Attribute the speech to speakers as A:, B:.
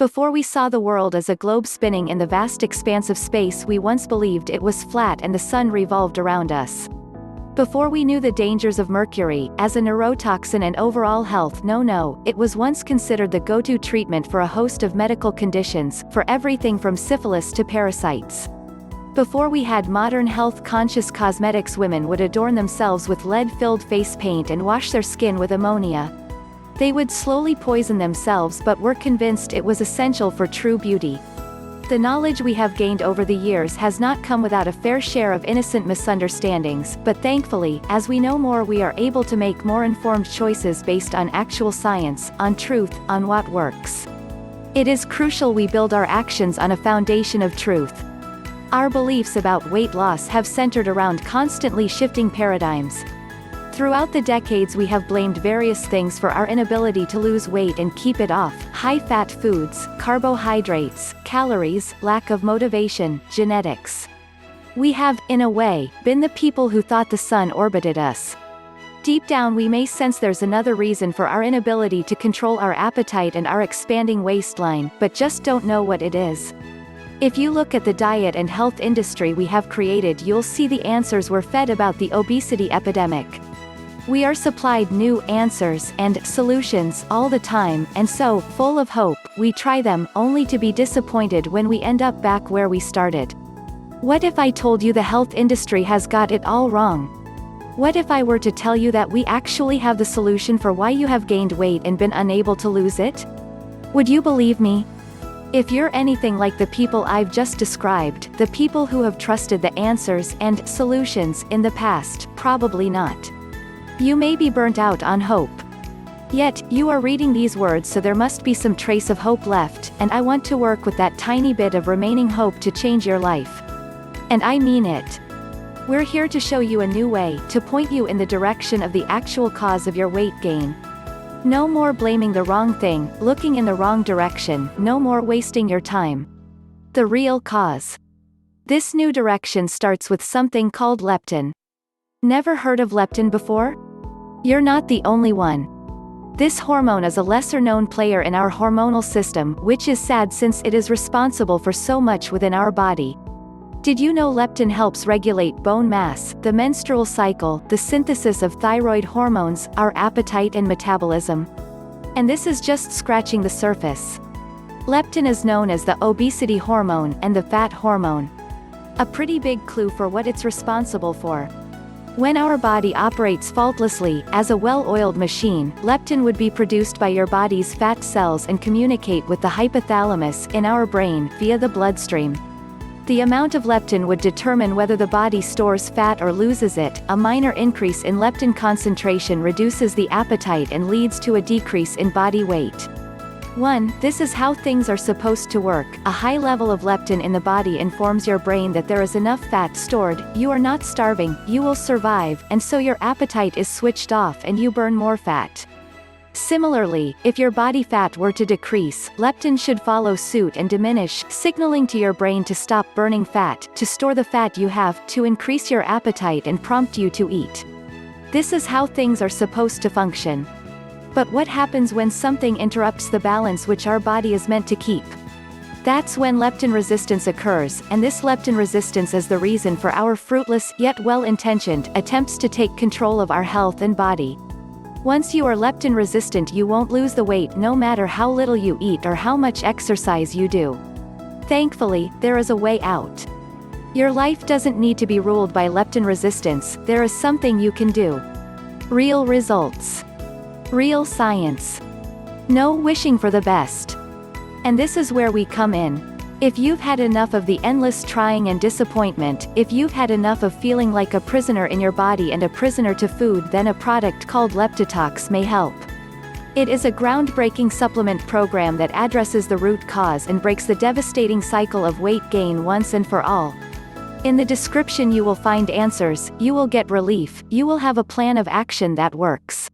A: Before we saw the world as a globe spinning in the vast expanse of space, we once believed it was flat and the sun revolved around us. Before we knew the dangers of mercury, as a neurotoxin and overall health, it was once considered the go-to treatment for a host of medical conditions, for everything from syphilis to parasites. Before we had modern health-conscious cosmetics, women would adorn themselves with lead-filled face paint and wash their skin with ammonia. They would slowly poison themselves but were convinced it was essential for true beauty. The knowledge we have gained over the years has not come without a fair share of innocent misunderstandings, but thankfully, as we know more, we are able to make more informed choices based on actual science, on truth, on what works. It is crucial we build our actions on a foundation of truth. Our beliefs about weight loss have centered around constantly shifting paradigms. Throughout the decades, we have blamed various things for our inability to lose weight and keep it off: high-fat foods, carbohydrates, calories, lack of motivation, genetics. We have, in a way, been the people who thought the sun orbited us. Deep down we may sense there's another reason for our inability to control our appetite and our expanding waistline, but just don't know what it is. If you look at the diet and health industry we have created, you'll see the answers we're fed about the obesity epidemic. We are supplied new answers and solutions all the time, and so, full of hope, we try them, only to be disappointed when we end up back where we started. What if I told you the health industry has got it all wrong? What if I were to tell you that we actually have the solution for why you have gained weight and been unable to lose it? Would you believe me? If you're anything like the people I've just described, the people who have trusted the answers and solutions in the past, probably not. You may be burnt out on hope. Yet, you are reading these words, so there must be some trace of hope left, and I want to work with that tiny bit of remaining hope to change your life. And I mean it. We're here to show you a new way, to point you in the direction of the actual cause of your weight gain. No more blaming the wrong thing, looking in the wrong direction, no more wasting your time. The real cause. This new direction starts with something called leptin. Never heard of leptin before? You're not the only one. This hormone is a lesser-known player in our hormonal system, which is sad since it is responsible for so much within our body. Did you know leptin helps regulate bone mass, the menstrual cycle, the synthesis of thyroid hormones, our appetite and metabolism? And this is just scratching the surface. Leptin is known as the obesity hormone and the fat hormone. A pretty big clue for what it's responsible for. When our body operates faultlessly, as a well-oiled machine, leptin would be produced by your body's fat cells and communicate with the hypothalamus in our brain via the bloodstream. The amount of leptin would determine whether the body stores fat or loses it. A minor increase in leptin concentration reduces the appetite and leads to a decrease in body weight. 1. This is how things are supposed to work. A high level of leptin in the body informs your brain that there is enough fat stored, you are not starving, you will survive, and so your appetite is switched off and you burn more fat. Similarly, if your body fat were to decrease, leptin should follow suit and diminish, signaling to your brain to stop burning fat, to store the fat you have, to increase your appetite and prompt you to eat. This is how things are supposed to function. But what happens when something interrupts the balance which our body is meant to keep? That's when leptin resistance occurs, and this leptin resistance is the reason for our fruitless, yet well-intentioned, attempts to take control of our health and body. Once you are leptin resistant, you won't lose the weight no matter how little you eat or how much exercise you do. Thankfully, there is a way out. Your life doesn't need to be ruled by leptin resistance, there is something you can do. Real results. Real science. No wishing for the best. And this is where we come in. If you've had enough of the endless trying and disappointment, if you've had enough of feeling like a prisoner in your body and a prisoner to food, then a product called Leptitox may help. It is a groundbreaking supplement program that addresses the root cause and breaks the devastating cycle of weight gain once and for all. In the description you will find answers, you will get relief, you will have a plan of action that works.